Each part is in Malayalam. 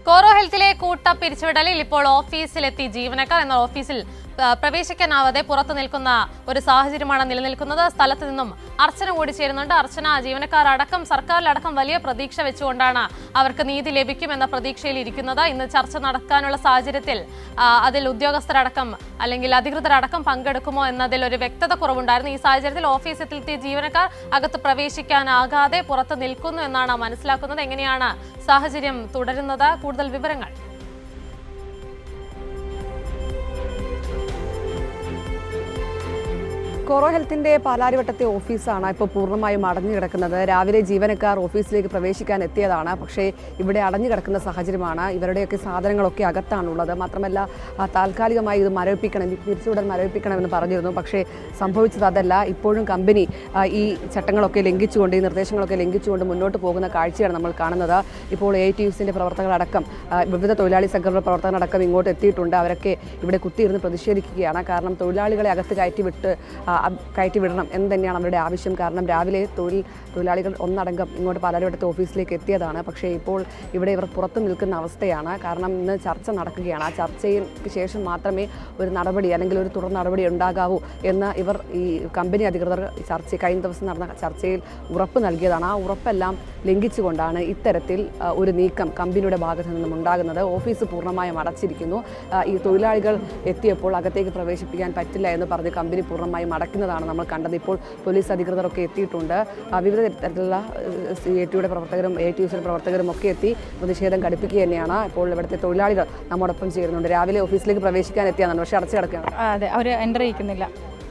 കോറോ ഹെൽത്തിലെ കൂട്ട പിരിച്ചുവിടലിൽ ഇപ്പോൾ ഓഫീസിലെത്തി ജീവനക്കാർ എന്ന ഓഫീസിൽ പ്രവേശിക്കാനാവാതെ പുറത്തു നിൽക്കുന്ന ഒരു സാഹചര്യമാണ് നിലനിൽക്കുന്നത്. സ്ഥലത്ത് നിന്നും അർച്ചന കൂടി ചേരുന്നുണ്ട്. അർച്ചന, ജീവനക്കാർ അടക്കം സർക്കാരിലടക്കം വലിയ പ്രതീക്ഷ വെച്ചുകൊണ്ടാണ് അവർക്ക് നീതി ലഭിക്കുമെന്ന പ്രതീക്ഷയിൽ ഇരിക്കുന്നത്. ഇന്ന് ചർച്ച നടക്കാനുള്ള സാഹചര്യത്തിൽ അതിൽ ഉദ്യോഗസ്ഥരടക്കം അല്ലെങ്കിൽ അധികൃതരടക്കം പങ്കെടുക്കുമോ എന്നതിൽ ഒരു വ്യക്തത കുറവുണ്ടായിരുന്നു. ഈ സാഹചര്യത്തിൽ ഓഫീസിലെത്തിയ ജീവനക്കാർ അകത്ത് പ്രവേശിക്കാനാകാതെ പുറത്ത് നിൽക്കുന്നു എന്നാണ് മനസ്സിലാക്കുന്നത്. എങ്ങനെയാണ് സാഹചര്യം തുടരുന്നത്? കൂടുതൽ വിവരങ്ങൾ. കോറോ ഹെൽത്തിൻ്റെ പാലാരിവട്ടത്തെ ഓഫീസാണ് ഇപ്പോൾ പൂർണ്ണമായും അടഞ്ഞു കിടക്കുന്നത്. രാവിലെ ജീവനക്കാർ ഓഫീസിലേക്ക് പ്രവേശിക്കാൻ എത്തിയതാണ്. പക്ഷേ ഇവിടെ അടഞ്ഞു കിടക്കുന്ന സാഹചര്യമാണ്. ഇവരുടെയൊക്കെ സാധനങ്ങളൊക്കെ അകത്താണുള്ളത്. മാത്രമല്ല താൽക്കാലികമായി ഇത് മരവിപ്പിക്കണം, പിരിച്ചുവിടാൻ മരവിപ്പിക്കണമെന്ന് പറഞ്ഞിരുന്നു. പക്ഷേ സംഭവിച്ചത് അതല്ല. ഇപ്പോഴും കമ്പനി ഈ ചട്ടങ്ങളൊക്കെ ലംഘിച്ചുകൊണ്ട്, ഈ നിർദ്ദേശങ്ങളൊക്കെ ലംഘിച്ചുകൊണ്ട് മുന്നോട്ട് പോകുന്ന കാഴ്ചയാണ് നമ്മൾ കാണുന്നത്. ഇപ്പോൾ ATUസിൻ്റെ പ്രവർത്തകരടക്കം, വിവിധ തൊഴിലാളി സംഘടന പ്രവർത്തകരടക്കം ഇങ്ങോട്ട് എത്തിയിട്ടുണ്ട്. അവരൊക്കെ ഇവിടെ കുത്തിയിരുന്ന് പ്രതിഷേധിക്കുകയാണ്. കാരണം തൊഴിലാളികളെ അകത്ത് കയറ്റിവിടണം എന്ന് തന്നെയാണ് അവരുടെ ആവശ്യം. കാരണം രാവിലെ തൊഴിലാളികൾ ഒന്നടങ്കം ഇങ്ങോട്ട് പാലാരിവട്ടത്തെ ഓഫീസിലേക്ക് എത്തിയതാണ്. പക്ഷേ ഇപ്പോൾ ഇവിടെ ഇവർ പുറത്തു നിൽക്കുന്ന അവസ്ഥയാണ്. കാരണം ഇന്ന് ചർച്ച നടക്കുകയാണ്. ആ ചർച്ചയ്ക്ക് ശേഷം മാത്രമേ ഒരു നടപടി അല്ലെങ്കിൽ ഒരു തുടർ നടപടി ഉണ്ടാകാവൂ എന്ന് ഇവർ ഈ കമ്പനി അധികൃതർ കഴിഞ്ഞ ദിവസം നടന്ന ചർച്ചയിൽ ഉറപ്പ് നൽകിയതാണ്. ആ ഉറപ്പെല്ലാം ലംഘിച്ചുകൊണ്ടാണ് ഇത്തരത്തിൽ ഒരു നീക്കം കമ്പനിയുടെ ഭാഗത്തു നിന്നും ഉണ്ടാകുന്നത്. ഓഫീസ് പൂർണ്ണമായും അടച്ചിരിക്കുന്നു. ഈ തൊഴിലാളികൾ എത്തിയപ്പോൾ അകത്തേക്ക് പ്രവേശിപ്പിക്കാൻ പറ്റില്ല എന്ന് പറഞ്ഞ് കമ്പനി പൂർണ്ണമായും അടയ്ക്കുന്നതാണ് നമ്മൾ കണ്ടത്. ഇപ്പോൾ പോലീസ് അധികൃതരൊക്കെ എത്തിയിട്ടുണ്ട്. വിവിധ തരത്തിലുള്ള CATUയുടെ പ്രവർത്തകരും ATUസിൻ്റെ പ്രവർത്തകരും ഒക്കെ എത്തി പ്രതിഷേധം കടുപ്പിക്കുക തന്നെയാണ്. ഇപ്പോൾ ഇവിടുത്തെ തൊഴിലാളികൾ നമ്മോടൊപ്പം ചേരുന്നുണ്ട്. രാവിലെ ഓഫീസിലേക്ക് പ്രവേശിക്കാൻ എത്തിയതാണ്, പക്ഷേ അടച്ചു കിടക്കുകയാണ്. അതെ, അവർ എൻ്റർ ചെയ്യിക്കുന്നില്ല.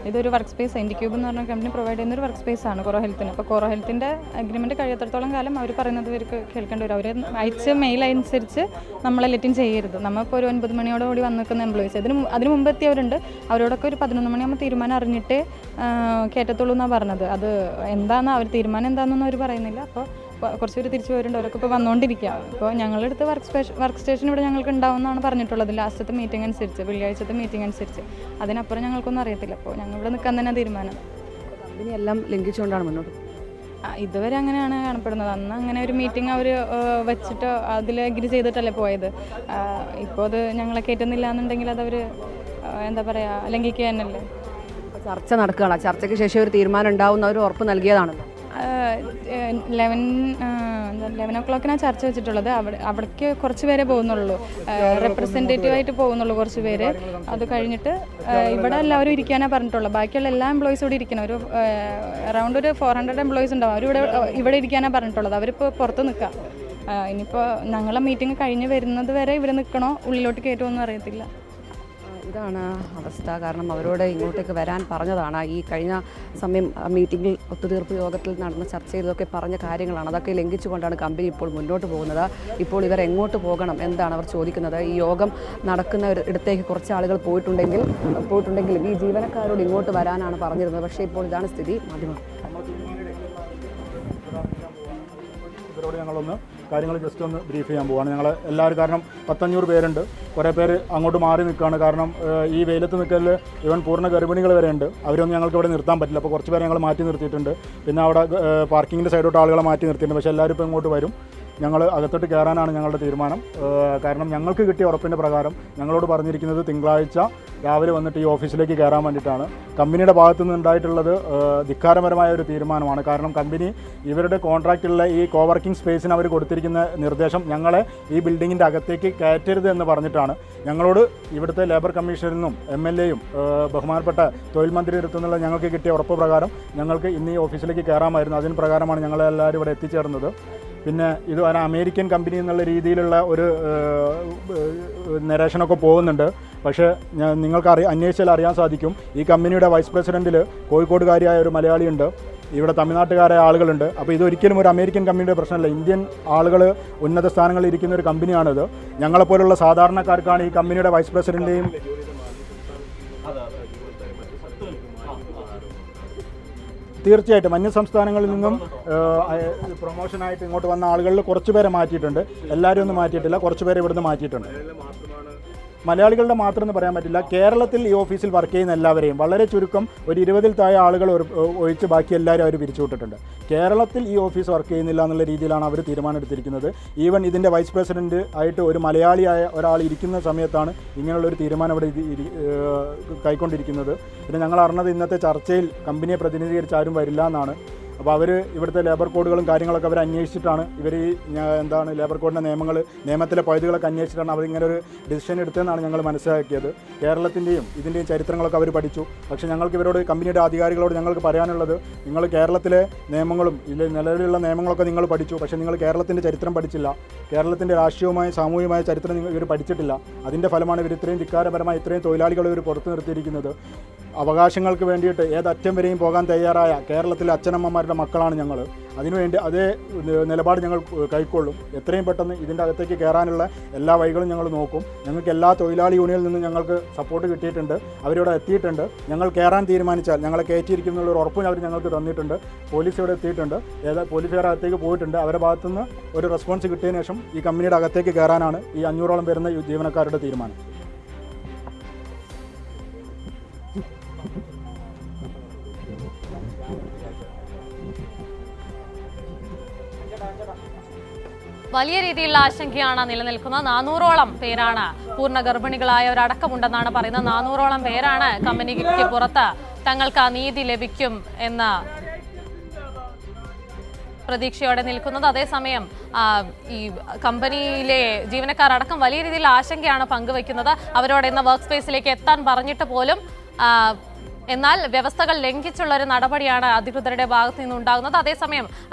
ഇതൊരു വർക്ക് സ്പേസ്, IndiCube എന്ന് പറഞ്ഞ കമ്പനി പ്രൊവൈഡ് ചെയ്യുന്ന ഒരു വർക്ക് സ്പേസ് ആണ് കോറോ ഹെൽത്തിന്. അപ്പോൾ കോറോ ഹെൽത്തിൻ്റെ അഗ്രിമെൻറ്റ് കഴിയാത്തടത്തോളം കാലം അവർ പറയുന്നത് ഇവർക്ക് കേൾക്കേണ്ടി വരും. അവർ അയച്ച മെയിൽ അനുസരിച്ച് നമ്മളെ ലെറ്റിൻ ചെയ്യരുത്. നമ്മളിപ്പോൾ ഒരു 9 മണിയോടുകൂടി വന്ന് നിൽക്കുന്ന എംപ്ലോയീസ്, അതിന് മുമ്പ് എത്തിയവരുണ്ട്. അവരോടൊക്കെ ഒരു 11 മണിയാകുമ്പോൾ തീരുമാനം അറിഞ്ഞിട്ട് കയറ്റത്തുള്ളൂ എന്നാണ് പറഞ്ഞത്. അത് എന്താണെന്ന് അവർ തീരുമാനം എന്താണെന്നൊന്നും അവർ പറയുന്നില്ല. അപ്പോൾ കുറച്ച് പേര് തിരിച്ചു പോരുന്നുണ്ട്. അവരൊക്കെ ഇപ്പോൾ വന്നുകൊണ്ടിരിക്കുക. ഇപ്പോൾ ഞങ്ങളുടെ അടുത്ത് വർക്ക് സ്റ്റേഷൻ ഇവിടെ ഞങ്ങൾക്ക് ഉണ്ടാവുമെന്നാണ് പറഞ്ഞിട്ടുള്ളത് ലാസ്റ്റത്തെ മീറ്റിംഗ് അനുസരിച്ച്, വെള്ളിയാഴ്ചത്തെ മീറ്റിംഗ് അനുസരിച്ച്. അതിനപ്പുറം ഞങ്ങൾക്കൊന്നും അറിയത്തില്ല. അപ്പോൾ ഞങ്ങൾ ഇവിടെ നിൽക്കാൻ തന്നെ തീരുമാനം. കമ്പനി എല്ലാം ലംഘിച്ചുകൊണ്ടാണ് മുന്നോട്ട്. ഇതുവരെ അങ്ങനെയാണ് കാണപ്പെടുന്നത്. അന്ന് അങ്ങനെ ഒരു മീറ്റിംഗ് അവർ വെച്ചിട്ട് അതിൽ അഗ്രി ചെയ്തിട്ടല്ലേ പോയത്. ഇപ്പോൾ അത് ഞങ്ങളെ കയറ്റുന്നില്ല എന്നുണ്ടെങ്കിൽ അതവർ എന്താ പറയുക, ലംഘിക്കുക തന്നെയല്ലേ. ചർച്ച നടക്കുകയാണ്. ചർച്ചയ്ക്ക് ശേഷം ഒരു തീരുമാനം ഉണ്ടാവുന്ന അവർ ഉറപ്പ് നൽകിയതാണല്ലോ. 11 o'clock ചർച്ച വെച്ചിട്ടുള്ളത്. അവിടേക്ക് കുറച്ച് പേരെ പോകുന്നുള്ളൂ, റെപ്രസെൻറ്റേറ്റീവായിട്ട് പോകുന്നുള്ളൂ കുറച്ച് പേര്. അത് കഴിഞ്ഞിട്ട് ഇവിടെ എല്ലാവരും ഇരിക്കാനാണ് പറഞ്ഞിട്ടുള്ളത്. ബാക്കിയുള്ള എല്ലാ എംപ്ലോയീസും കൂടി ഇരിക്കണം. ഒരു അറൗണ്ട് ഒരു 400 എംപ്ലോയീസ് ഉണ്ടാവും. ഇവിടെ ഇരിക്കാനാണ് പറഞ്ഞിട്ടുള്ളത്. അവരിപ്പോൾ പുറത്ത് നിൽക്കാം. ഇനിയിപ്പോൾ ഞങ്ങളെ മീറ്റിംഗ് കഴിഞ്ഞ് വരുന്നത് വരെ ഇവർ നിൽക്കണോ ഉള്ളിലോട്ട് കയറ്റുമോ അറിയത്തില്ല. ഇതാണ് അവസ്ഥ. കാരണം അവരോട് ഇങ്ങോട്ടേക്ക് വരാൻ പറഞ്ഞതാണ്. ഈ കഴിഞ്ഞ സമയം മീറ്റിങ്ങിൽ ഒത്തുതീർപ്പ് യോഗത്തിൽ നടന്ന ചർച്ചയിലൊക്കെ പറഞ്ഞ കാര്യങ്ങളാണ്. അതൊക്കെ ലംഘിച്ചുകൊണ്ടാണ് കമ്പനി ഇപ്പോൾ മുന്നോട്ട് പോകുന്നത്. ഇപ്പോൾ ഇവർ എങ്ങോട്ട് പോകണം എന്താണ് അവർ ചോദിക്കുന്നത്. ഈ യോഗം നടക്കുന്ന ഇടത്തേക്ക് കുറച്ച് ആളുകൾ പോയിട്ടുണ്ടെങ്കിലും ഈ ജീവനക്കാരോട് ഇങ്ങോട്ട് വരാനാണ് പറഞ്ഞിരുന്നത്. പക്ഷേ ഇപ്പോൾ ഇതാണ് സ്ഥിതി. മാധ്യമം ഇവരോട് ഞങ്ങളൊന്ന് കാര്യങ്ങൾ ജസ്റ്റ് ഒന്ന് ബ്രീഫ് ചെയ്യാൻ പോവുകയാണ്. ഞങ്ങൾ എല്ലാവരും, കാരണം 100-500 പേരുണ്ട്. കുറേ പേര് അങ്ങോട്ട് മാറി നിൽക്കുകയാണ്. കാരണം ഈ വെയിലത്ത് നിൽക്കൽ ഇവൻ പൂർണ്ണ ഗർഭിണികൾ വരെ ഉണ്ട്. അവരൊന്നും ഞങ്ങൾക്ക് ഇവിടെ നിർത്താൻ പറ്റില്ല. അപ്പോൾ കുറച്ച് പേരെ ഞങ്ങൾ മാറ്റി നിർത്തിയിട്ടുണ്ട്. പിന്നെ അവിടെ പാർക്കിങ്ങിൻ്റെ സൈഡോട്ട് ആളുകളെ മാറ്റി നിർത്തിയിട്ടുണ്ട്. പക്ഷേ എല്ലാവരും ഇപ്പോൾ ഇങ്ങോട്ട് വരും. ഞങ്ങൾ അകത്തോട്ട് കയറാനാണ് ഞങ്ങളുടെ തീരുമാനം. കാരണം ഞങ്ങൾക്ക് കിട്ടിയ ഉറപ്പിൻ്റെ പ്രകാരം ഞങ്ങളോട് പറഞ്ഞിരിക്കുന്നത് തിങ്കളാഴ്ച രാവിലെ വന്നിട്ട് ഈ ഓഫീസിലേക്ക് കയറാൻ വേണ്ടിയിട്ടാണ്. കമ്പനിയുടെ ഭാഗത്തു നിന്നുണ്ടായിട്ടുള്ളത് ധിക്കാരപരമായ ഒരു തീരുമാനമാണ്. കാരണം കമ്പനി ഇവരുടെ കോൺട്രാക്റ്റിലുള്ള ഈ കോവർക്കിംഗ് സ്പേസിന് അവർ കൊടുത്തിരിക്കുന്ന നിർദ്ദേശം ഞങ്ങളെ ഈ ബിൽഡിങ്ങിൻ്റെ അകത്തേക്ക് കയറ്റരുത് എന്ന് പറഞ്ഞിട്ടാണ്. ഞങ്ങളോട് ഇവിടുത്തെ ലേബർ കമ്മീഷണറിൽ നിന്നും MLAയും ബഹുമാനപ്പെട്ട തൊഴിൽ മന്ത്രിയുടെ അടുത്തു നിന്നുള്ള ഞങ്ങൾക്ക് കിട്ടിയ ഉറപ്പ് പ്രകാരം ഞങ്ങൾക്ക് ഇന്ന് ഈ ഓഫീസിലേക്ക് കയറാമായിരുന്നു. അതിന് പ്രകാരമാണ് ഞങ്ങളെല്ലാവരും ഇവിടെ എത്തിച്ചേർന്നത്. പിന്നെ ഇത് ഒരു അമേരിക്കൻ കമ്പനി എന്നുള്ള രീതിയിലുള്ള ഒരു നരേഷനൊക്കെ പോകുന്നുണ്ട്. പക്ഷേ നിങ്ങൾക്ക് അന്വേഷിച്ചാൽ അറിയാൻ സാധിക്കും, ഈ കമ്പനിയുടെ വൈസ് പ്രസിഡൻറ്റിൽ കോഴിക്കോടുകാരിയായ ഒരു മലയാളിയുണ്ട്, ഇവിടെ തമിഴ്നാട്ടുകാരായ ആളുകളുണ്ട്. അപ്പോൾ ഇതൊരിക്കലും ഒരു അമേരിക്കൻ കമ്പനിയുടെ പ്രശ്നമല്ല. ഇന്ത്യൻ ആളുകൾ ഉന്നത സ്ഥാനങ്ങളിൽ ഇരിക്കുന്ന ഒരു കമ്പനിയാണിത്. ഞങ്ങളെപ്പോലുള്ള സാധാരണക്കാർക്കാണ് ഈ കമ്പനിയുടെ വൈസ് പ്രസിഡൻറ്റിൻ്റെയും തീർച്ചയായിട്ടും അന്യ സംസ്ഥാനങ്ങളിൽ നിന്നും പ്രൊമോഷനായിട്ട് ഇങ്ങോട്ട് വന്ന ആളുകളിൽ കുറച്ച് പേരെ മാറ്റിയിട്ടുണ്ട്. എല്ലാവരും ഒന്നും മാറ്റിയിട്ടില്ല, കുറച്ച് പേരെ ഇവിടുന്ന് മാറ്റിയിട്ടുണ്ട്. മലയാളികളുടെ മാത്രം എന്ന് പറയാൻ പറ്റില്ല, കേരളത്തിൽ ഈ ഓഫീസിൽ വർക്ക് ചെയ്യുന്ന എല്ലാവരെയും വളരെ ചുരുക്കം ഒരു 20-ൽ താഴെ ആളുകൾ ഒഴിച്ച് ബാക്കി എല്ലാവരും അവർ പിരിച്ചുവിട്ടിട്ടുണ്ട്. കേരളത്തിൽ ഈ ഓഫീസ് വർക്ക് ചെയ്യുന്നില്ല എന്നുള്ള രീതിയിലാണ് അവർ തീരുമാനമെടുത്തിരിക്കുന്നത്. ഈവൻ ഇതിൻ്റെ വൈസ് പ്രസിഡന്റ് ആയിട്ട് ഒരു മലയാളിയായ ഒരാൾ ഇരിക്കുന്ന സമയത്താണ് ഇങ്ങനെയുള്ളൊരു തീരുമാനം ഇവിടെ കൈക്കൊണ്ടിരിക്കുന്നത്. പിന്നെ ഞങ്ങൾ അറിഞ്ഞത് ഇന്നത്തെ ചർച്ചയിൽ കമ്പനിയെ പ്രതിനിധീകരിച്ച് ആരും വരില്ല എന്നാണ്. അപ്പോൾ അവർ ഇവിടുത്തെ ലേബർ കോഡുകളും കാര്യങ്ങളൊക്കെ അവർ അന്വേഷിച്ചിട്ടാണ് ലേബർ കോഡിൻ്റെ നിയമത്തിലെ പഴുതുകളൊക്കെ അന്വേഷിച്ചിട്ടാണ് അവരിങ്ങനെ ഒരു ഡിസിഷൻ എടുത്തതെന്നാണ് ഞങ്ങൾ മനസ്സിലാക്കിയത്. കേരളത്തിൻ്റെയും ഇതിൻ്റെയും ചരിത്രങ്ങളൊക്കെ അവർ പഠിച്ചു. പക്ഷേ ഞങ്ങൾക്ക് ഇവരോട് കമ്പനിയുടെ അധികാരികളോട് ഞങ്ങൾക്ക് പറയാനുള്ളത്, നിങ്ങൾ കേരളത്തിലെ നിയമങ്ങളും നിലവിലുള്ള നിയമങ്ങളൊക്കെ നിങ്ങൾ പഠിച്ചു, പക്ഷേ നിങ്ങൾ കേരളത്തിൻ്റെ ചരിത്രം പഠിച്ചില്ല. കേരളത്തിൻ്റെ രാഷ്ട്രീയവുമായ സാമൂഹികമായ ചരിത്രം ഇവർ പഠിച്ചിട്ടില്ല. അതിൻ്റെ ഫലമാണ് ഇവർ ഇത്രയും ധിക്കാരപരമായി ഇത്രയും തൊഴിലാളികളെ ഇവർ പുറത്തു നിർത്തിയിരിക്കുന്നത്. അവകാശങ്ങൾക്ക് വേണ്ടിയിട്ട് ഏതറ്റം വരെയും പോകാൻ തയ്യാറായ കേരളത്തിലെ അച്ഛനമ്മമാരുടെ മക്കളാണ് ഞങ്ങൾ. അതിനുവേണ്ടി അതേ നിലപാട് ഞങ്ങൾ കൈക്കൊള്ളും. എത്രയും പെട്ടെന്ന് ഇതിൻ്റെ അകത്തേക്ക് കയറാനുള്ള എല്ലാ വഴികളും ഞങ്ങൾ നോക്കും. ഞങ്ങൾക്ക് എല്ലാ തൊഴിലാളി യൂണിയനിൽ നിന്നും ഞങ്ങൾക്ക് സപ്പോർട്ട് കിട്ടിയിട്ടുണ്ട്. അവരിവിടെ എത്തിയിട്ടുണ്ട്. ഞങ്ങൾ കയറാൻ തീരുമാനിച്ചാൽ ഞങ്ങളെ കയറ്റിയിരിക്കുന്നുള്ളൊരു ഉറപ്പും അവർ ഞങ്ങൾക്ക് തന്നിട്ടുണ്ട്. പോലീസ് ഇവിടെ എത്തിയിട്ടുണ്ട്. പോലീസുകാരുടെ അകത്തേക്ക് പോയിട്ടുണ്ട്. അവരുടെ ഭാഗത്തുനിന്ന് ഒരു റെസ്പോൺസ് കിട്ടിയതിന് ശേഷം ഈ കമ്പനിയുടെ അകത്തേക്ക് കയറാനാണ് ഈ 500ഓളം വരുന്ന ജീവനക്കാരുടെ തീരുമാനം. വലിയ രീതിയിലുള്ള ആശങ്കയാണ് നിലനിൽക്കുന്നത്. 400ഓളം പേരാണ് പൂർണ്ണ ഗർഭിണികളായവരടക്കമുണ്ടെന്നാണ് പറയുന്നത്. 400ഓളം പേരാണ് കമ്പനിക്ക് പുറത്ത് തങ്ങൾക്ക് ആ നീതി ലഭിക്കും എന്ന പ്രതീക്ഷയോടെ നിൽക്കുന്നത്. അതേസമയം ഈ കമ്പനിയിലെ ജീവനക്കാർ അടക്കം വലിയ രീതിയിൽ ആശങ്കയാണ് പങ്കുവെക്കുന്നത്. അവരോട് ഇന്ന് വർക്ക് സ്പേസിലേക്ക് എത്താൻ പറഞ്ഞിട്ട് പോലും എന്നാൽ വ്യവസ്ഥകൾ ലംഘിച്ചുള്ള ഒരു നടപടിയാണ് അധികൃതരുടെ ഭാഗത്തു നിന്നുണ്ടാകുന്നത്. അതേസമയം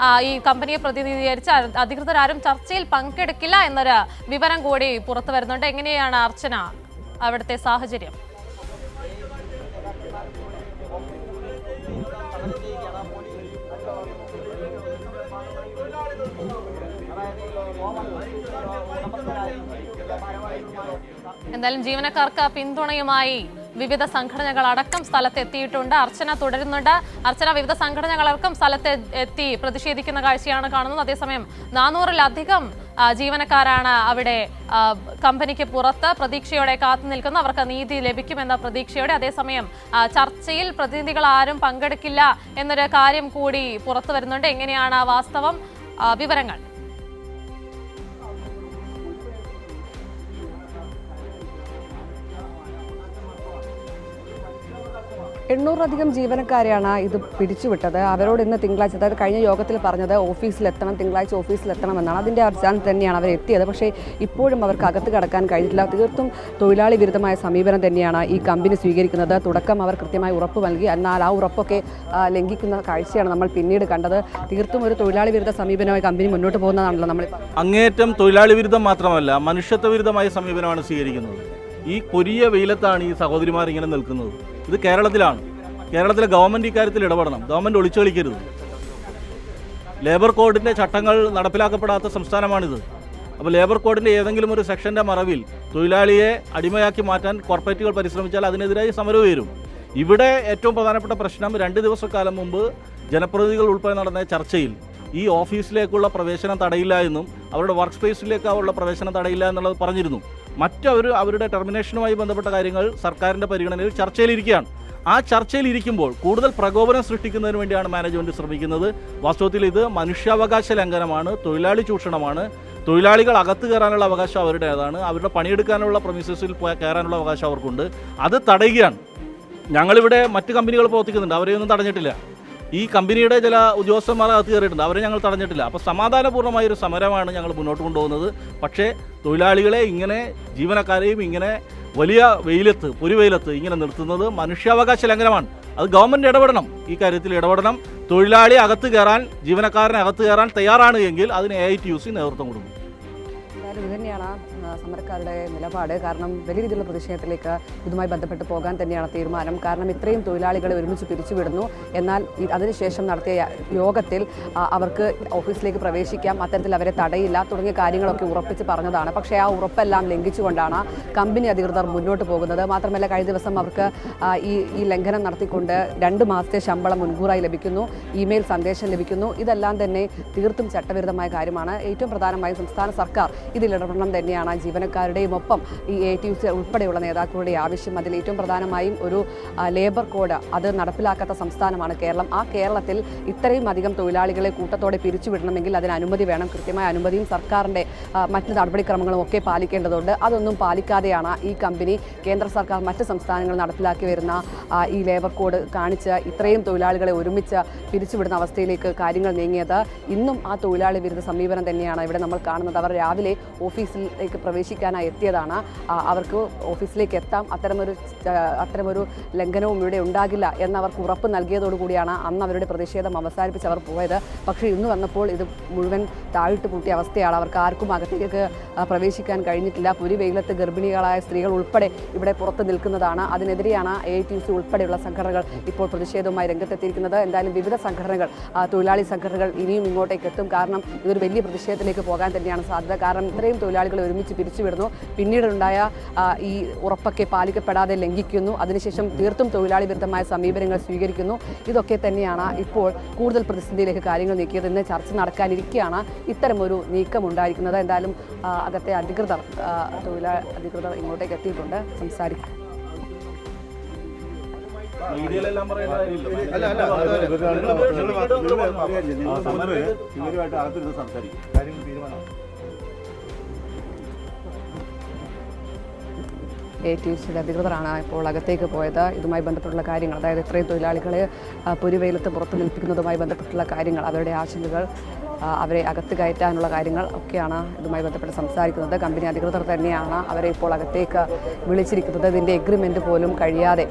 ഈ കമ്പനിയെ പ്രതിനിധീകരിച്ച് അധികൃതരാരും ചർച്ചയിൽ പങ്കെടുക്കില്ല എന്നൊരു വിവരം കൂടി പുറത്തു വരുന്നുണ്ട്. എങ്ങനെയാണ് അർച്ചന അവിടുത്തെ സാഹചര്യം? എന്തായാലും ജീവനക്കാർക്ക് പിന്തുണയുമായി വിവിധ സംഘടനകൾ അടക്കം സ്ഥലത്തെത്തിയിട്ടുണ്ട്. അർച്ചന തുടരുന്നുണ്ട്. അർച്ചന, വിവിധ സംഘടനകളടക്കം സ്ഥലത്ത് എത്തി പ്രതിഷേധിക്കുന്ന കാഴ്ചയാണ് കാണുന്നത്. അതേസമയം 400-ലധികം ജീവനക്കാരാണ് അവിടെ കമ്പനിക്ക് പുറത്ത് പ്രതീക്ഷയോടെ കാത്തു നിൽക്കുന്നത്. അവർക്ക് നീതി ലഭിക്കുമെന്ന പ്രതീക്ഷയോടെ. അതേസമയം ചർച്ചയിൽ പ്രതിനിധികൾ ആരും പങ്കെടുക്കില്ല എന്നൊരു കാര്യം കൂടി പുറത്തു വരുന്നുണ്ട്. എങ്ങനെയാണ് വാസ്തവം വിവരങ്ങൾ? 800-ലധികം ജീവനക്കാരെയാണ് ഇത് പിരിച്ചുവിട്ടത്. അവരോട് ഇന്ന് തിങ്കളാഴ്ച, അതായത് കഴിഞ്ഞ യോഗത്തിൽ പറഞ്ഞത് ഓഫീസിലെത്തണം, തിങ്കളാഴ്ച ഓഫീസിലെത്തണം എന്നാണ്. അതിൻ്റെ അടിസ്ഥാനത്തിൽ തന്നെയാണ് അവർ എത്തിയത്. പക്ഷേ ഇപ്പോഴും അവർക്ക് അകത്ത് കടക്കാൻ കഴിഞ്ഞിട്ടില്ല. തീർത്തും തൊഴിലാളി വിരുദ്ധമായ സമീപനം തന്നെയാണ് ഈ കമ്പനി സ്വീകരിക്കുന്നത്. തുടക്കം അവർ കൃത്യമായി ഉറപ്പ് നൽകി, എന്നാൽ ആ ഉറപ്പൊക്കെ ലംഘിക്കുന്ന കാഴ്ചയാണ് നമ്മൾ പിന്നീട് കണ്ടത്. തീർത്തും ഒരു തൊഴിലാളി വിരുദ്ധ സമീപനമായി കമ്പനി മുന്നോട്ട് പോകുന്നതാണല്ലോ നമ്മൾ. അങ്ങേറ്റം തൊഴിലാളി വിരുദ്ധം മാത്രമല്ല, മനുഷ്യത്വ വിരുദ്ധമായ സമീപനമാണ് സ്വീകരിക്കുന്നത്. ഈ കൊരിയ വെയിലത്താണ് ഈ സഹോദരിമാർ ഇങ്ങനെ നിൽക്കുന്നത്. ഇത് കേരളത്തിലാണ്. കേരളത്തിലെ ഗവൺമെൻറ് ഇക്കാര്യത്തിൽ ഇടപെടണം. ഗവൺമെൻറ് ഒളിച്ചു കളിക്കരുത്. ലേബർ കോഡിൻ്റെ ചട്ടങ്ങൾ നടപ്പിലാക്കപ്പെടാത്ത സംസ്ഥാനമാണിത്. അപ്പോൾ ലേബർ കോഡിൻ്റെ ഏതെങ്കിലും ഒരു സെക്ഷൻ്റെ മറവിൽ തൊഴിലാളിയെ അടിമയാക്കി മാറ്റാൻ കോർപ്പറേറ്റുകൾ പരിശ്രമിച്ചാൽ അതിനെതിരായി സമരം ഉയരും. ഇവിടെ ഏറ്റവും പ്രധാനപ്പെട്ട പ്രശ്നം, 2 ദിവസക്കാലം മുമ്പ് ജനപ്രതിനിധികൾ ഉൾപ്പെടെ നടന്ന ചർച്ചയിൽ ഈ ഓഫീസിലേക്കുള്ള പ്രവേശനം തടയില്ല എന്നും അവരുടെ വർക്ക് സ്പേസിലേക്കുള്ള പ്രവേശനം തടയില്ല എന്നുള്ളത് പറഞ്ഞിരുന്നു. അവരുടെ ടെർമിനേഷനുമായി ബന്ധപ്പെട്ട കാര്യങ്ങൾ സർക്കാരിൻ്റെ പരിഗണനയിൽ ചർച്ചയിലിരിക്കുകയാണ്. ആ ചർച്ചയിലിരിക്കുമ്പോൾ കൂടുതൽ പ്രകോപനം സൃഷ്ടിക്കുന്നതിന് വേണ്ടിയാണ് മാനേജ്മെൻറ്റ് ശ്രമിക്കുന്നത്. വാസ്തവത്തിൽ ഇത് മനുഷ്യാവകാശ ലംഘനമാണ്, തൊഴിലാളി ചൂഷണമാണ്. തൊഴിലാളികൾ അകത്ത് കയറാനുള്ള അവകാശം അവരുടേതാണ്. അവരുടെ പണിയെടുക്കാനുള്ള പ്രൊമിസസിൽ കയറാനുള്ള അവകാശം അവർക്കുണ്ട്. അത് തടയുകയാണ്. ഞങ്ങളിവിടെ മറ്റ് കമ്പനികൾ പ്രവർത്തിക്കുന്നുണ്ട്, അവരെയൊന്നും തടഞ്ഞിട്ടില്ല. ഈ കമ്പനിയുടെ ചില ഉദ്യോഗസ്ഥന്മാർ അകത്ത് കയറിയിട്ടുണ്ട്, അവരെ ഞങ്ങൾ തടഞ്ഞിട്ടില്ല. അപ്പോൾ സമാധാനപൂർണ്ണമായൊരു സമരമാണ് ഞങ്ങൾ മുന്നോട്ട് കൊണ്ടുപോകുന്നത്. പക്ഷേ തൊഴിലാളികളെ ഇങ്ങനെ, ജീവനക്കാരെയും ഇങ്ങനെ വലിയ വെയിലത്ത്, പൊരിവെയിലത്ത് ഇങ്ങനെ നിർത്തുന്നത് മനുഷ്യാവകാശ ലംഘനമാണ്. അത് ഗവൺമെൻറ് ഇടപെടണം, ഈ കാര്യത്തിൽ ഇടപെടണം. തൊഴിലാളി അകത്ത് കയറാൻ, ജീവനക്കാരനെ അകത്ത് കയറാൻ തയ്യാറാണ് എങ്കിൽ അതിന് AITUC നേതൃത്വം കൊടുക്കും. ഇത് തന്നെയാണ് സമരക്കാരുടെ നിലപാട്. കാരണം വലിയ രീതിയിലുള്ള പ്രതിഷേധത്തിലേക്ക് ഇതുമായി ബന്ധപ്പെട്ട് പോകാൻ തന്നെയാണ് തീരുമാനം. കാരണം ഇത്രയും തൊഴിലാളികളെ ഒരുമിച്ച് പിരിച്ചുവിടുന്നു, എന്നാൽ അതിനുശേഷം നടത്തിയ യോഗത്തിൽ അവർക്ക് ഓഫീസിലേക്ക് പ്രവേശിക്കാം, അത്തരത്തിൽ അവരെ തടയില്ല തുടങ്ങിയ കാര്യങ്ങളൊക്കെ ഉറപ്പിച്ച് പറഞ്ഞതാണ്. പക്ഷേ ആ ഉറപ്പെല്ലാം ലംഘിച്ചുകൊണ്ടാണ് കമ്പനി അധികൃതർ മുന്നോട്ട് പോകുന്നത്. മാത്രമല്ല കഴിഞ്ഞ ദിവസം അവർക്ക് ഈ ലംഘനം നടത്തിക്കൊണ്ട് 2 മാസത്തെ ശമ്പളം മുൻകൂറായി ലഭിക്കുന്നു, ഇമെയിൽ സന്ദേശം ലഭിക്കുന്നു. ഇതെല്ലാം തന്നെ തീർത്തും ചട്ടവിരുദ്ധമായ കാര്യമാണ്. ഏറ്റവും പ്രധാനമായും സംസ്ഥാന സർക്കാർ രീതിയിൽ ഇടപെടണം തന്നെയാണ് ജീവനക്കാരുടെയും ഒപ്പം ഈ ATUC ഉൾപ്പെടെയുള്ള നേതാക്കളുടെ ആവശ്യം. അതിൽ ഏറ്റവും പ്രധാനമായും ഒരു ലേബർ കോഡ് അത് നടപ്പിലാക്കാത്ത സംസ്ഥാനമാണ് കേരളം. ആ കേരളത്തിൽ ഇത്രയും അധികം തൊഴിലാളികളെ കൂട്ടത്തോടെ പിരിച്ചുവിടണമെങ്കിൽ അതിന് അനുമതി വേണം. കൃത്യമായ അനുമതിയും സർക്കാരിൻ്റെ മറ്റ് നടപടിക്രമങ്ങളും ഒക്കെ പാലിക്കേണ്ടതുണ്ട്. അതൊന്നും പാലിക്കാതെയാണ് ഈ കമ്പനി കേന്ദ്ര സർക്കാർ മറ്റ് സംസ്ഥാനങ്ങൾ നടപ്പിലാക്കി വരുന്ന ഈ ലേബർ കോഡ് കാണിച്ച് ഇത്രയും തൊഴിലാളികളെ ഒരുമിച്ച് പിരിച്ചുവിടുന്ന അവസ്ഥയിലേക്ക് കാര്യങ്ങൾ നീങ്ങിയത്. ഇന്നും ആ തൊഴിലാളി വിരുദ്ധ സമീപനം തന്നെയാണ് ഇവിടെ നമ്മൾ കാണുന്നത്. അവർ രാവിലെ ഓഫീസിലേക്ക് പ്രവേശിക്കാനായി എത്തിയതാണ്. അവർക്ക് ഓഫീസിലേക്ക് എത്താം, അത്തരമൊരു ലംഘനവും ഇവിടെ ഉണ്ടാകില്ല എന്നവർക്ക് ഉറപ്പ് നൽകിയതോടുകൂടിയാണ് അന്ന് അവരുടെ പ്രതിഷേധം അവസാനിപ്പിച്ച് അവർ പോയത്. പക്ഷേ ഇന്ന് വന്നപ്പോൾ ഇത് മുഴുവൻ താഴിട്ട് പൂട്ടിയ അവസ്ഥയാണ്. അവർക്ക് ആർക്കും അകത്തേക്ക് പ്രവേശിക്കാൻ കഴിഞ്ഞിട്ടില്ല. വെയിലത്ത് ഗർഭിണികളായ സ്ത്രീകൾ ഉൾപ്പെടെ ഇവിടെ പുറത്ത് നിൽക്കുന്നതാണ്. അതിനെതിരെയാണ് ATUC ഉൾപ്പെടെയുള്ള സംഘടനകൾ ഇപ്പോൾ പ്രതിഷേധവുമായി രംഗത്തെത്തിയിരിക്കുന്നത്. എന്തായാലും വിവിധ സംഘടനകൾ, തൊഴിലാളി സംഘടനകൾ ഇനിയും ഇങ്ങോട്ടേക്ക് എത്തും. കാരണം ഇതൊരു വലിയ പ്രതിഷേധത്തിലേക്ക് പോകാൻ തന്നെയാണ് സാധ്യത. കാരണം ഇത്രയും തൊഴിലാളികളെ ഒരുമിച്ച് പിരിച്ചുവിടുന്നു, പിന്നീടുണ്ടായ ഈ ഉറപ്പൊക്കെ പാലിക്കപ്പെടാതെ ലംഘിക്കുന്നു, അതിനുശേഷം തീർത്തും തൊഴിലാളി വിരുദ്ധമായ സമീപനങ്ങൾ സ്വീകരിക്കുന്നു. ഇതൊക്കെ തന്നെയാണ് ഇപ്പോൾ കൂടുതൽ പ്രതിസന്ധിയിലേക്ക് കാര്യങ്ങൾ നീക്കിയത്. ഇന്ന് ചർച്ച നടക്കാനിരിക്കെയാണ് ഇത്തരമൊരു നീക്കം ഉണ്ടായിരിക്കുന്നത്. എന്തായാലും അകത്തെ തൊഴിലാളി അധികൃതർ ഇങ്ങോട്ടേക്ക് എത്തിയിട്ടുണ്ട്, സംസാരിക്കും. ATUCയുടെ അധികൃതരാണ് ഇപ്പോൾ അകത്തേക്ക് പോയത്. ഇതുമായി ബന്ധപ്പെട്ടുള്ള കാര്യങ്ങൾ, അതായത് ഇത്രയും തൊഴിലാളികളെ പൊരിവെയിലത്ത് പുറത്ത് നിൽപ്പിക്കുന്നതുമായി ബന്ധപ്പെട്ടുള്ള കാര്യങ്ങൾ, അവരുടെ ആശങ്കകൾ, അവരെ അകത്ത് കയറ്റാനുള്ള കാര്യങ്ങൾ ഒക്കെയാണ് ഇതുമായി ബന്ധപ്പെട്ട് സംസാരിക്കുന്നത്. കമ്പനി അധികൃതർ തന്നെയാണ് അവരെ ഇപ്പോൾ അകത്തേക്ക് വിളിച്ചിരിക്കുന്നത്. ഇതിൻ്റെ എഗ്രിമെൻ്റ് പോലും കഴിയാതെ,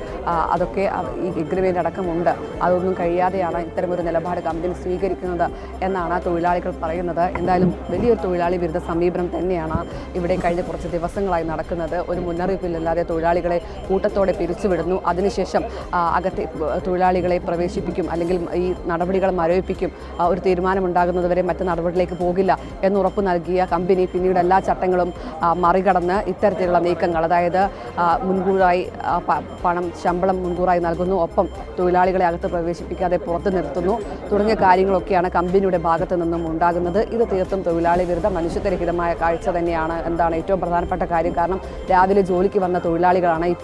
അതൊക്കെ ഈ എഗ്രിമെൻ്റ് അടക്കമുണ്ട്, അതൊന്നും കഴിയാതെയാണ് ഇത്തരമൊരു നിലപാട് കമ്പനി സ്വീകരിക്കുന്നത് എന്നാണ് തൊഴിലാളികൾ പറയുന്നത്. എന്തായാലും വലിയൊരു തൊഴിലാളി വിരുദ്ധ സമീപനം തന്നെയാണ് ഇവിടെ കഴിഞ്ഞ കുറച്ച് ദിവസങ്ങളായി നടക്കുന്നത്. ഒരു മുന്നറിയിപ്പില്ലാതെ തൊഴിലാളികളെ കൂട്ടത്തോടെ പിരിച്ചുവിടുന്നു, അതിനുശേഷം അകത്തെ തൊഴിലാളികളെ പ്രവേശിപ്പിക്കും, അല്ലെങ്കിൽ ഈ നടപടികൾ മരവിപ്പിക്കും, ഒരു തീരുമാനമുണ്ടാകുന്നതുവരെ മറ്റ് നടപടിയിലേക്ക് പോകില്ല എന്നുറപ്പ് നൽകിയ കമ്പനി പിന്നീട് എല്ലാ ചട്ടങ്ങളും മറികടന്ന് ഇത്തരത്തിലുള്ള നീക്കങ്ങൾ, അതായത് മുൻകൂറായി ശമ്പളം മുൻകൂറായി നൽകുന്നു, ഒപ്പം തൊഴിലാളികളെ അകത്ത് പ്രവേശിപ്പിക്കാതെ പുറത്ത് നിർത്തുന്നു തുടങ്ങിയ കാര്യങ്ങളൊക്കെയാണ് കമ്പനിയുടെ ഭാഗത്തു നിന്നും ഉണ്ടാകുന്നത്. ഇത് തീർത്തും തൊഴിലാളി വിരുദ്ധ മനുഷ്യത്വരഹിതമായ കാഴ്ച തന്നെയാണ്. എന്താണ് ഏറ്റവും പ്രധാനപ്പെട്ട കാര്യം, കാരണം രാവിലെ ജോലിക്ക് വന്ന തൊഴിലാളികളാണ് ഈ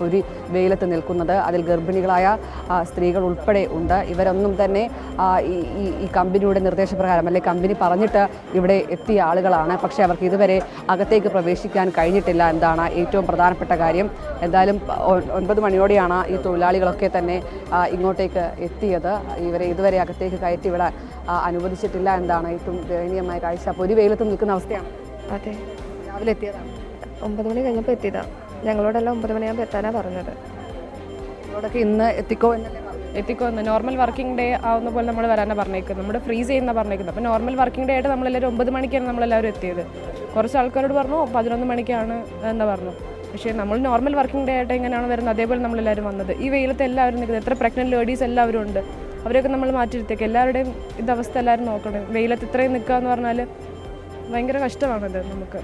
വെയിലത്ത് നിൽക്കുന്നത്. അതിൽ ഗർഭിണികളായ സ്ത്രീകൾ ഉൾപ്പെടെ ഉണ്ട്. ഇവരൊന്നും തന്നെ ഈ കമ്പനിയുടെ നിർദ്ദേശപ്രകാരം, അല്ലെങ്കിൽ കമ്പനി പറഞ്ഞിട്ട് ഇവിടെ എത്തിയ ആളുകളാണ്. പക്ഷേ അവർക്ക് ഇതുവരെ അകത്തേക്ക് പ്രവേശിക്കാൻ കഴിഞ്ഞിട്ടില്ല എന്താണ് ഏറ്റവും പ്രധാനപ്പെട്ട കാര്യം. എന്തായാലും 9 മണിയോടെയാണ് ഈ തൊഴിലാളികളൊക്കെ തന്നെ ഇങ്ങോട്ടേക്ക് എത്തിയത്. ഇവരെ ഇതുവരെ അകത്തേക്ക് കയറ്റിവിടാൻ അനുവദിച്ചിട്ടില്ല എന്താണ് ഏറ്റവും ദയനീയമായ കാഴ്ച. അപ്പോൾ ഒരു വെയിലത്ത് നിൽക്കുന്ന അവസ്ഥയാണ്. അതെ, രാവിലെ എത്തിയതാണ്. 9 മണി കഴിഞ്ഞപ്പോൾ എത്തിയതാണ്. ഞങ്ങളോടെല്ലാം 9 മണിയാകുമ്പോൾ എത്താനാണ് പറഞ്ഞത്. നിങ്ങളോടൊക്കെ ഇന്ന് എത്തിക്കോ എന്നല്ലേ എത്തിക്കുമെന്ന് നോർമൽ വർക്കിംഗ് ഡേ ആവുന്ന പോലെ നമ്മൾ വരാനാണ് പറഞ്ഞേക്കുന്നത്. നമ്മുടെ ഫ്രീസ് ചെയ്യുന്ന പറഞ്ഞേക്കുന്നത്. അപ്പോൾ നോർമൽ വർക്കിംഗ് ഡേ ആയിട്ട് നമ്മളെല്ലാവരും 9 മണിക്കാണ് നമ്മളെല്ലാവരും എത്തിയത്. കുറച്ച് ആൾക്കാരോട് പറഞ്ഞു 11 മണിക്കാണ് എന്ന് പറഞ്ഞു. പക്ഷേ നമ്മൾ നോർമൽ വർക്കിംഗ് ഡേ ആയിട്ട് എങ്ങനെയാണ് വരുന്നത് അതേപോലെ നമ്മളെല്ലാവരും വന്നത്. ഈ വെയിലത്ത് എല്ലാവരും നിൽക്കുന്നത്, എത്ര പ്രഗ്നൻറ്റ് ലേഡീസ് എല്ലാവരും ഉണ്ട്, അവരെയൊക്കെ നമ്മൾ മാറ്റിയിരുത്തേക്ക്. എല്ലാവരുടെയും ഇതവസ്ഥ എല്ലാവരും നോക്കണം. വെയിലത്ത് ഇത്രയും നിൽക്കുക എന്ന് പറഞ്ഞാൽ ഭയങ്കര കഷ്ടമാണത് നമുക്ക്.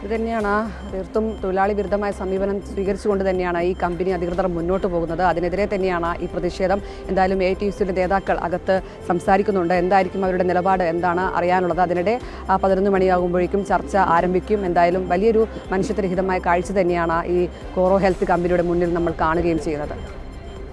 ഇത് തന്നെയാണ് തീർത്തും തൊഴിലാളി വിരുദ്ധമായ സമീപനം സ്വീകരിച്ചുകൊണ്ട് തന്നെയാണ് ഈ കമ്പനി അധികൃതർ മുന്നോട്ട് പോകുന്നത്. അതിനെതിരെ തന്നെയാണ് ഈ പ്രതിഷേധം. എന്തായാലും ATUCയുടെ നേതാക്കൾ അകത്ത് സംസാരിക്കുന്നുണ്ട്. എന്തായിരിക്കും അവരുടെ നിലപാട് എന്താണ് അറിയാനുള്ളത്. അതിനിടെ 11 മണിയാകുമ്പോഴേക്കും ചർച്ച ആരംഭിക്കും. എന്തായാലും വലിയൊരു മനുഷ്യത്വരഹിതമായ കാഴ്ച തന്നെയാണ് ഈ കോറോ ഹെൽത്ത് കമ്പനിയുടെ മുന്നിൽ നമ്മൾ കാണുകയും ചെയ്യുന്നത്.